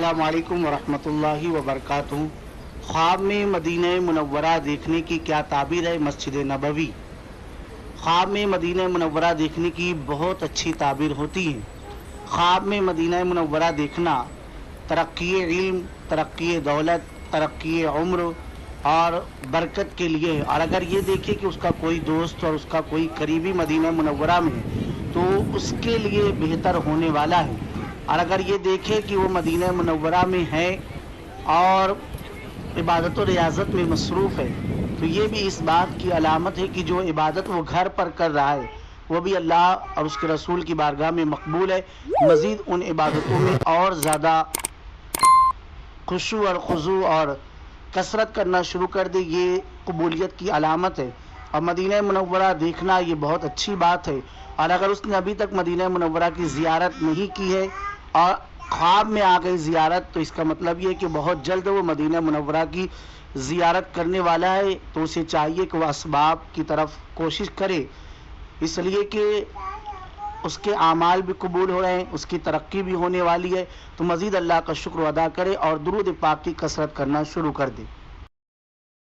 अस्सलाम वालेकुम वरहमतुल्लाहि वबरकातुहू। ख्वाब में मदीना मुनव्वरा देखने की क्या ताबीर है मस्जिद नबवी। ख्वाब में मदीना मुनव्वरा देखने की बहुत अच्छी ताबीर होती है। ख्वाब में मदीना मुनव्वरा देखना तरक्की इल्म, तरक्की दौलत, तरक्की उम्र और बरकत के लिए है। और अगर ये देखे कि उसका कोई दोस्त और उसका कोई करीबी मदीना मुनव्वरा में है तो उसके लिए बेहतर होने वाला है। और अगर ये देखे कि वो मदीना मुनव्वरा में है और इबादत और रियाजत में मसरूफ़ है तो ये भी इस बात की अलामत है कि जो इबादत वो घर पर कर रहा है वो भी अल्लाह और उसके रसूल की बारगाह में मकबूल है। मज़ीद उन इबादतों में और ज़्यादा खुशू और खुजू और कसरत करना शुरू कर दे, ये कबूलियत की अलामत है। और मदीना मुनव्वरा देखना ये बहुत अच्छी बात है। और अगर उसने अभी तक मदीना मुनव्वरा की ज़ियारत नहीं की है और ख्वाब में आ गई ज़ियारत तो इसका मतलब ये है कि बहुत जल्द वो मदीना मुनव्वरा की ज़ियारत करने वाला है। तो उसे चाहिए कि वह असबाब की तरफ कोशिश करे, इसलिए कि उसके आमाल भी कबूल हो रहे हैं, उसकी तरक्की भी होने वाली है। तो मज़ीद अल्लाह का शुक्र अदा करे और दुरूद पाक की कसरत करना शुरू कर दे।